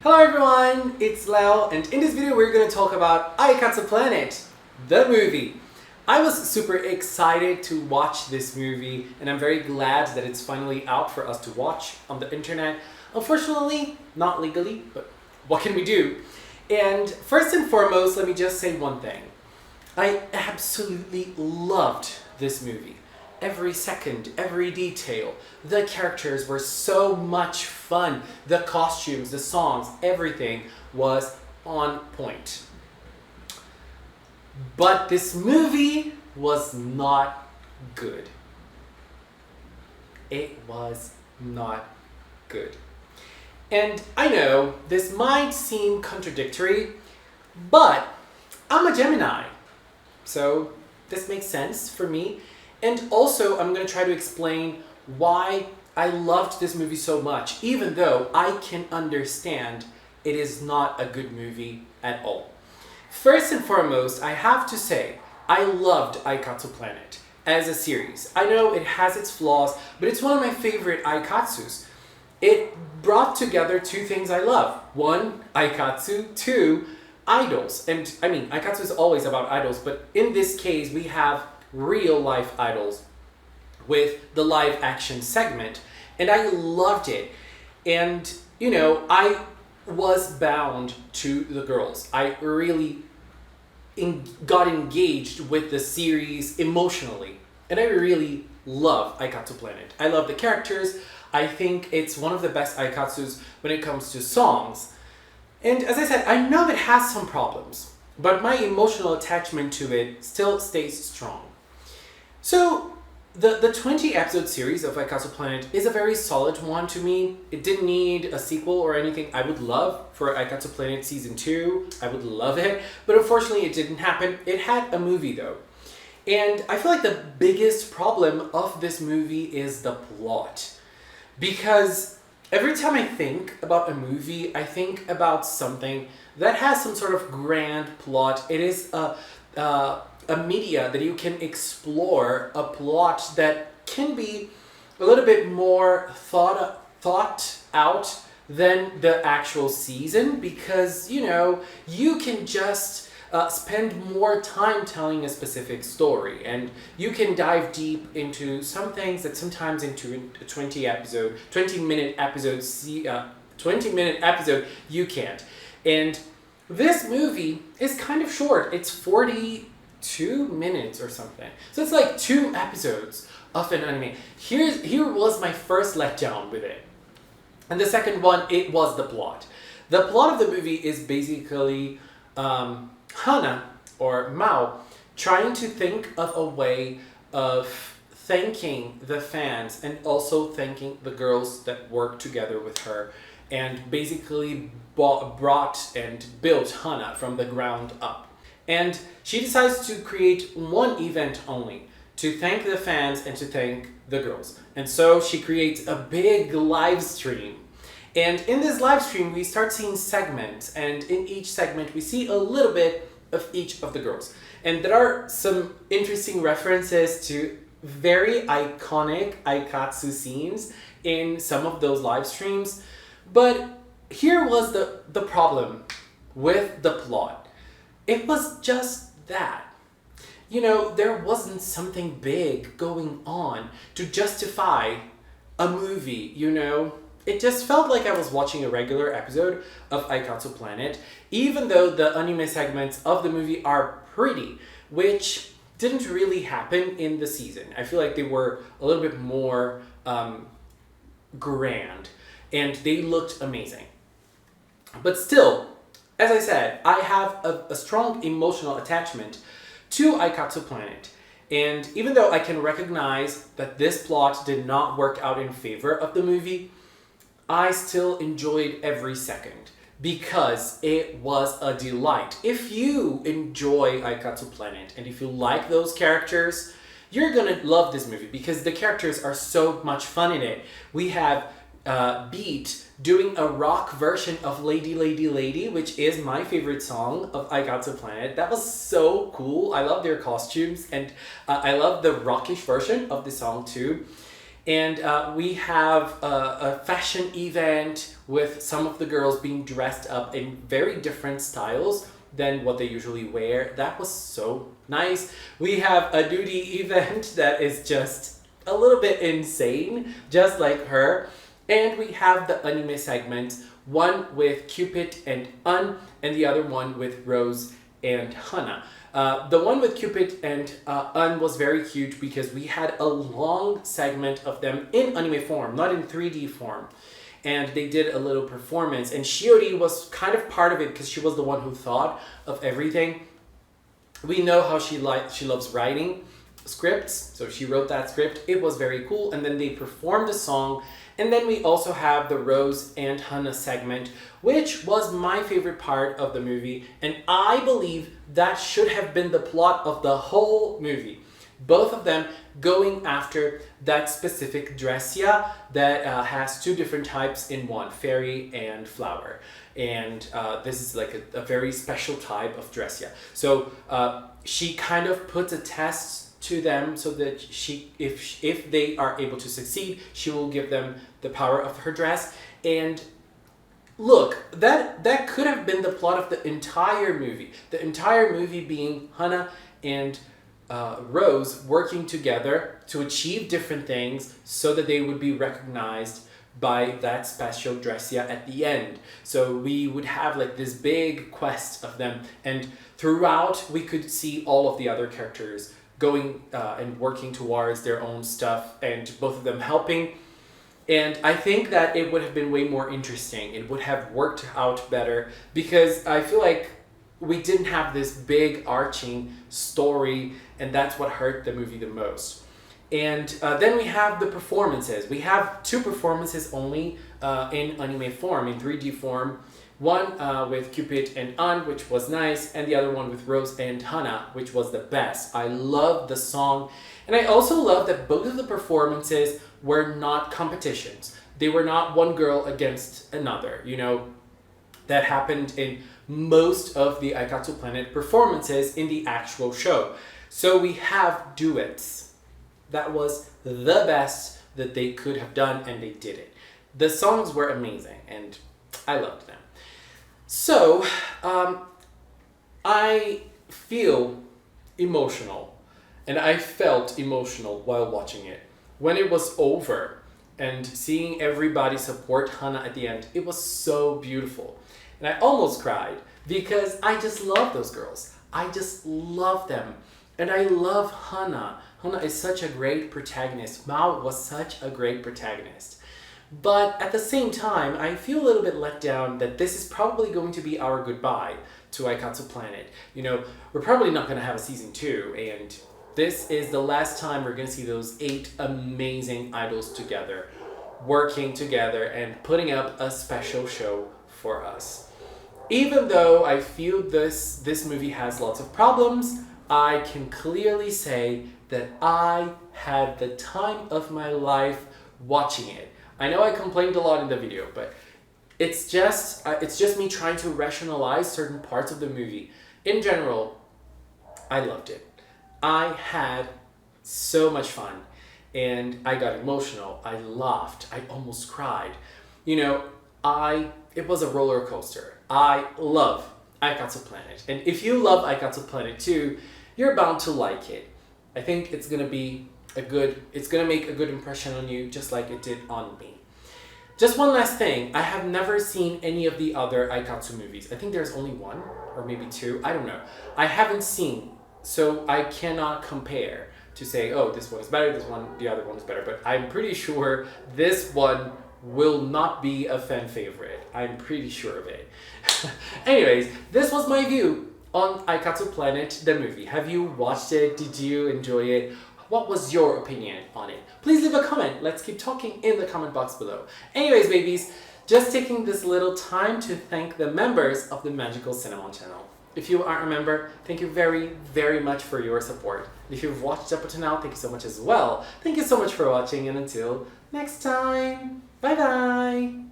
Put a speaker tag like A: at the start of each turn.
A: Hello everyone, it's Leo, and in this video we're going to talk about Aikatsu Planet, the movie. I was super excited to watch this movie, and I'm very glad that it's finally out for us to watch on the internet. Unfortunately, not legally, but what can we do? And first and foremost, let me just say one thing. I absolutely loved this movie. Every second, every detail. The characters were so much fun. The costumes, the songs, everything was on point. But this movie was not good. It was not good. And I know this might seem contradictory, but I'm a Gemini. So this makes sense for me. And also, I'm going to try to explain why I loved this movie so much, even though I can understand it is not a good movie at all. First and foremost, I have to say, I loved Aikatsu Planet as a series. I know it has its flaws, but it's one of my favorite Aikatsus. It brought together two things I love. One, Aikatsu. Two, idols. And I mean, Aikatsu is always about idols, but in this case, we have real life idols with the live action segment, and I loved it. And you know, I was bound to the girls. I really got engaged with the series emotionally, and I really love Aikatsu Planet. I love the characters. I think it's one of the best Aikatsus when it comes to songs. And as I said, I know it has some problems, but my emotional attachment to it still stays strong. So, the 20 episode series of Aikatsu Planet is a very solid one to me. It didn't need a sequel or anything. I would love for Aikatsu Planet Season 2. I would love it. But unfortunately, it didn't happen. It had a movie though. And I feel like the biggest problem of this movie is the plot. Because every time I think about a movie, I think about something that has some sort of grand plot. It is a media that you can explore, a plot that can be a little bit more thought out than the actual season, because you know, you can just spend more time telling a specific story, and you can dive deep into some things that sometimes into a 20 minute episode you can't. And this movie is kind of short. It's 42 minutes or something. So it's like 2 episodes of an anime. Here was my first letdown with it. And the second one, it was the plot. The plot of the movie is basically Hana, or Mao, trying to think of a way of thanking the fans and also thanking the girls that work together with her, and basically brought and built Hana from the ground up. And she decides to create one event only to thank the fans and to thank the girls. And so she creates a big live stream. And in this live stream, we start seeing segments. And in each segment, we see a little bit of each of the girls. And there are some interesting references to very iconic Aikatsu scenes in some of those live streams. But here was the problem with the plot. It was just that. You know, there wasn't something big going on to justify a movie, you know? It just felt like I was watching a regular episode of Aikatsu Planet, even though the anime segments of the movie are pretty, which didn't really happen in the season. I feel like they were a little bit more grand, and they looked amazing. But still, as I said, I have a strong emotional attachment to Aikatsu Planet. And even though I can recognize that this plot did not work out in favor of the movie, I still enjoyed every second because it was a delight. If you enjoy Aikatsu Planet and if you like those characters, you're gonna love this movie because the characters are so much fun in it. We have Beat doing a rock version of Lady Lady Lady, which is my favorite song of Aikatsu Planet. That was so cool. I love their costumes, and I love the rockish version of the song too. And we have a fashion event with some of the girls being dressed up in very different styles than what they usually wear. That was so nice. We have a nudie event that is just a little bit insane, just like her. And we have the anime segment, one with Cupid and Un, and the other one with Rose and Hana. The one with Cupid and Un was very huge because we had a long segment of them in anime form, not in 3D form. And they did a little performance. And Shiori was kind of part of it because she was the one who thought of everything. We know how she loves writing scripts, so she wrote that script. It was very cool. And then they performed the song. And then we also have the Rose and Hana segment, which was my favorite part of the movie. And I believe that should have been the plot of the whole movie. Both of them going after that specific dressia that has two different types in one, fairy and flower. And this is like a very special type of dressia. So she kind of puts a test to them so that if they are able to succeed, she will give them the power of her dress. And look, that could have been the plot of the entire movie. The entire movie being Hana and Rose working together to achieve different things so that they would be recognized by that special dressia at the end. So we would have like this big quest of them, and throughout we could see all of the other characters going and working towards their own stuff, and both of them helping. And I think that it would have been way more interesting. It would have worked out better because I feel like we didn't have this big arching story, and that's what hurt the movie the most. And then we have the performances. We have two performances only in anime form, in 3D form. One with Cupid and Un, which was nice, and the other one with Rose and Hana, which was the best. I love the song. And I also love that both of the performances were not competitions. They were not one girl against another. You know, that happened in most of the Aikatsu Planet performances in the actual show. So we have duets. That was the best that they could have done, and they did it. The songs were amazing, and I loved them. So, I feel emotional, and I felt emotional while watching it. When it was over and seeing everybody support Hana at the end, it was so beautiful. And I almost cried because I just love those girls. I just love them. And I love Hana. Hana is such a great protagonist. Mao was such a great protagonist. But at the same time, I feel a little bit let down that this is probably going to be our goodbye to Aikatsu Planet. You know, we're probably not going to have a season 2, and this is the last time we're going to see those 8 amazing idols together, working together and putting up a special show for us. Even though I feel this movie has lots of problems, I can clearly say that I had the time of my life watching it. I know I complained a lot in the video, but it's just me trying to rationalize certain parts of the movie. In general, I loved it. I had so much fun, and I got emotional. I laughed. I almost cried. You know, it was a roller coaster. I love Aikatsu Planet, and if you love Aikatsu Planet too, you're bound to like it. I think it's gonna make a good impression on you, just like it did on me. Just one last thing, I have never seen any of the other Aikatsu movies. I think there's only one, or maybe 2, I don't know. I haven't seen, so I cannot compare to say, oh, this one is better, the other one is better, but I'm pretty sure this one will not be a fan favorite. I'm pretty sure of it. Anyways, this was my view on Aikatsu Planet, the movie. Have you watched it? Did you enjoy it? What was your opinion on it? Please leave a comment. Let's keep talking in the comment box below. Anyways, babies, just taking this little time to thank the members of the Magical Cinnamon channel. If you aren't a member, thank you very, very much for your support. If you've watched up until now, thank you so much as well. Thank you so much for watching, and until next time, bye bye!